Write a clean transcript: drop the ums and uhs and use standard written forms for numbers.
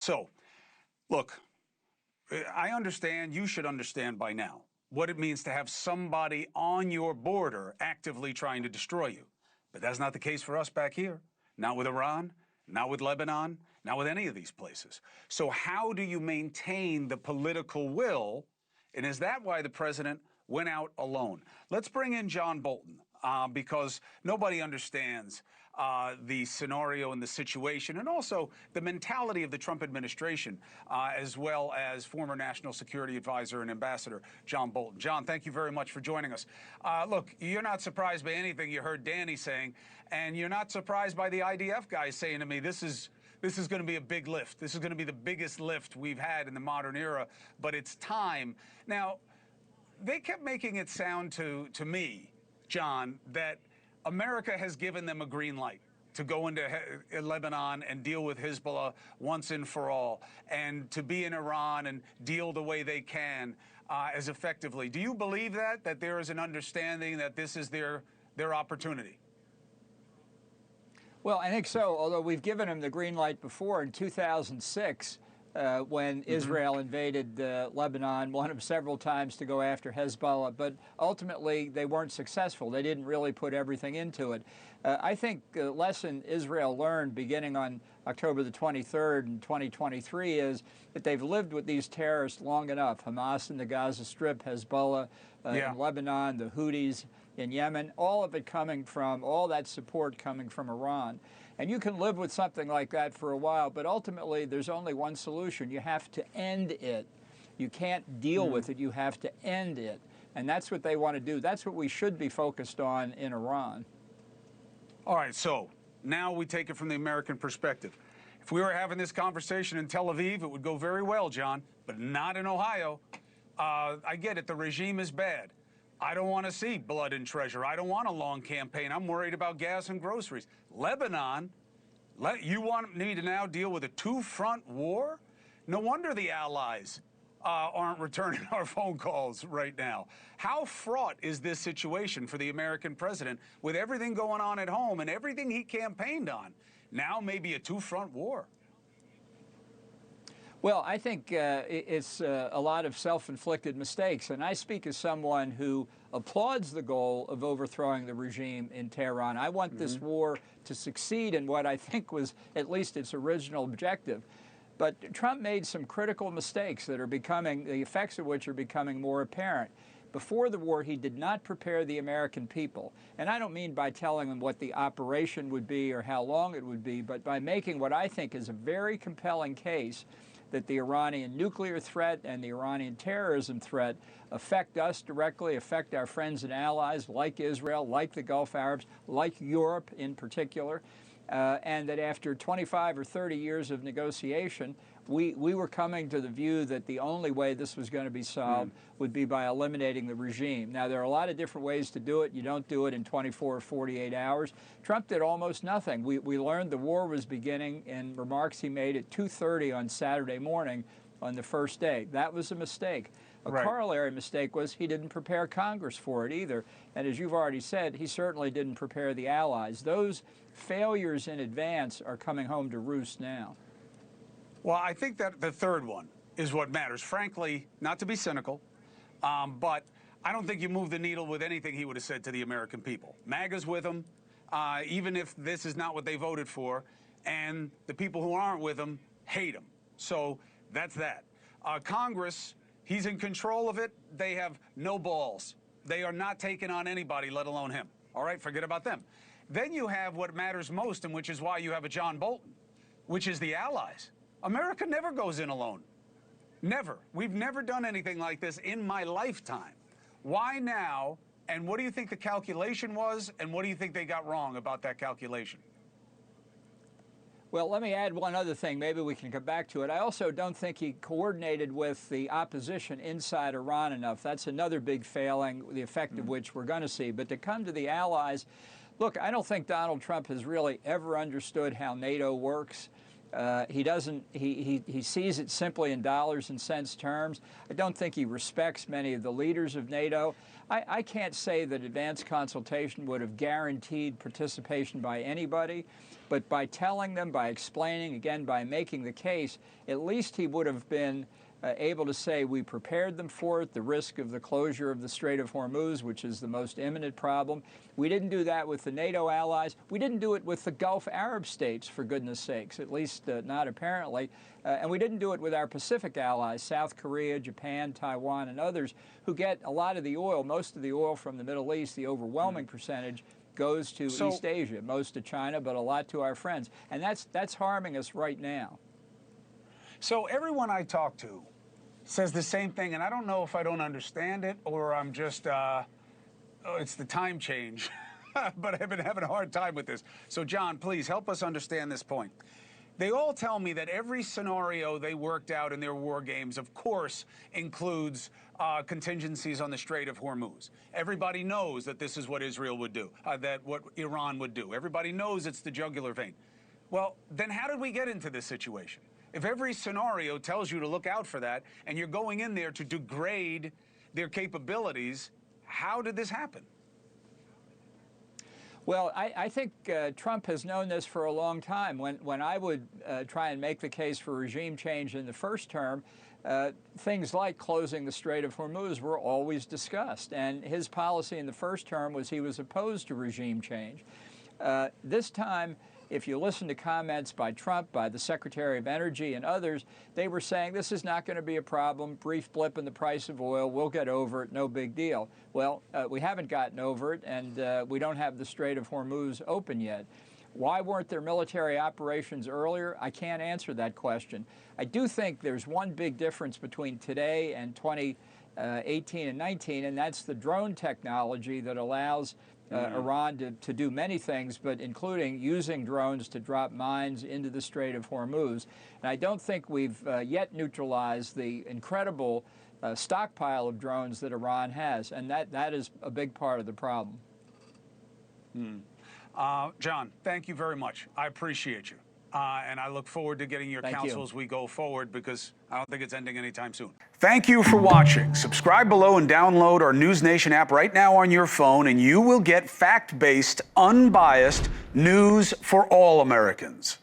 So, look, I understand, you should understand by now what it means to have somebody on your border actively trying to destroy you. But that's not the case for us back here. Not with Iran, not with Lebanon, not with any of these places. So how do you maintain the political will? And is that why the president went out alone? Let's bring in John Bolton because nobody understands the scenario and the situation, and also the mentality of the Trump administration, as well as former National Security Advisor and Ambassador John Bolton. John, thank you very much for joining us. Look, you're not surprised by anything you heard Danny saying, and you're not surprised by the IDF guys saying to me, this is going to be a big lift. This is going to be the biggest lift we've had in the modern era, but it's time. Now, they kept making it sound to me, John, that America has given them a green light to go into Lebanon and deal with Hezbollah once and for all, and to be in Iran and deal the way they can as effectively. Do you believe that there is an understanding that this is their opportunity? Well, I think so, although we've given them the green light before in 2006. When Israel invaded Lebanon, one of several times to go after Hezbollah, but ultimately they weren't successful. They didn't really put everything into it. I think the lesson Israel learned beginning on October the 23rd in 2023 is that they've lived with these terrorists long enough. Hamas in the Gaza Strip, Hezbollah in Lebanon, the Houthis in Yemen, all of it coming from, all that support coming from Iran. And you can live with something like that for a while, but ultimately there's only one solution. You have to end it. You can't deal with it. You have to end it. And that's what they want to do. That's what we should be focused on in Iran. All right, so now we take it from the American perspective. If we were having this conversation in Tel Aviv, it would go very well, John, but not in Ohio. I get it. The regime is bad. I don't want to see blood and treasure. I don't want a long campaign. I'm worried about gas and groceries. Lebanon, you want me to now deal with a two-front war? No wonder the allies aren't returning our phone calls right now. How fraught is this situation for the American president with everything going on at home and everything he campaigned on? Now maybe a two-front war. Well, I think it's a lot of self-inflicted mistakes, and I speak as someone who applauds the goal of overthrowing the regime in Tehran. I want this war to succeed in what I think was at least its original objective. But Trump made some critical mistakes that are becoming, the effects of which are becoming more apparent. Before the war, he did not prepare the American people. And I don't mean by telling them what the operation would be or how long it would be, but by making what I think is a very compelling case that the Iranian nuclear threat and the Iranian terrorism threat affect us directly, affect our friends and allies like Israel, like the Gulf Arabs, like Europe in particular, and that after 25 or 30 years of negotiation, we were coming to the view that the only way this was going to be solved would be by eliminating the regime. Now, there are a lot of different ways to do it. You don't do it in 24 or 48 hours. Trump did almost nothing. We learned the war was beginning in remarks he made at 2:30 on Saturday morning on the first day. That was a mistake. A corollary mistake was he didn't prepare Congress for it either. And as you've already said, he certainly didn't prepare the allies. Those failures in advance are coming home to roost now. Well, I think that the third one is what matters. Frankly, not to be cynical, but I don't think you move the needle with anything he would have said to the American people. MAGA's with him, even if this is not what they voted for, and the people who aren't with him hate him. So that's that. Congress, he's in control of it. They have no balls. They are not taking on anybody, let alone him. All right, forget about them. Then you have what matters most, and which is why you have a John Bolton, which is the allies. America never goes in alone. Never. We've never done anything like this in my lifetime. Why now? And what do you think the calculation was? And what do you think they got wrong about that calculation? Well, let me add one other thing. Maybe we can come back to it. I also don't think he coordinated with the opposition inside Iran enough. That's another big failing, the effect of which we're going to see. But to come to the allies, look, I don't think Donald Trump has really ever understood how NATO works. He doesn't. He sees it simply in dollars and cents terms. I don't think he respects many of the leaders of NATO. I can't say that advanced consultation would have guaranteed participation by anybody, but by telling them, by explaining, again, by making the case, at least he would have been able to say we prepared them for it, the risk of the closure of the Strait of Hormuz, which is the most imminent problem. We didn't do that with the NATO allies. We didn't do it with the Gulf Arab states, for goodness sakes, at least not apparently. And we didn't do it with our Pacific allies, South Korea, Japan, Taiwan, and others, who get a lot of the oil, most of the oil from the Middle East, the overwhelming percentage goes to East Asia, most to China, but a lot to our friends. And that's harming us right now. So everyone I talk to says the same thing, and I don't know if I don't understand it or I'm just, it's the time change, but I've been having a hard time with this. So John, please help us understand this point. They all tell me that every scenario they worked out in their war games, of course, includes contingencies on the Strait of Hormuz. Everybody knows that this is what Israel would do, that what Iran would do. Everybody knows it's the jugular vein. Well, then how did we get into this situation? If every scenario tells you to look out for that, and you're going in there to degrade their capabilities, how did this happen? Well, I think Trump has known this for a long time. When I would try and make the case for regime change in the first term, things like closing the Strait of Hormuz were always discussed. And his policy in the first term was he was opposed to regime change. This time, if you listen to comments by Trump, by the Secretary of Energy and others, they were saying this is not going to be a problem, brief blip in the price of oil, we'll get over it, no big deal. Well, we haven't gotten over it, and we don't have the Strait of Hormuz open yet. Why weren't there military operations earlier? I can't answer that question. I do think there's one big difference between today and 2018 and 19, and that's the drone technology that allows Iran to do many things, but including using drones to drop mines into the Strait of Hormuz. And I don't think we've yet neutralized the incredible stockpile of drones that Iran has, and that is a big part of the problem. John, thank you very much. I appreciate you. And I look forward to getting your counsel as we go forward, because I don't think it's ending anytime soon. Thank you for watching. Subscribe below and download our NewsNation app right now on your phone, and you will get fact-based, unbiased news for all Americans.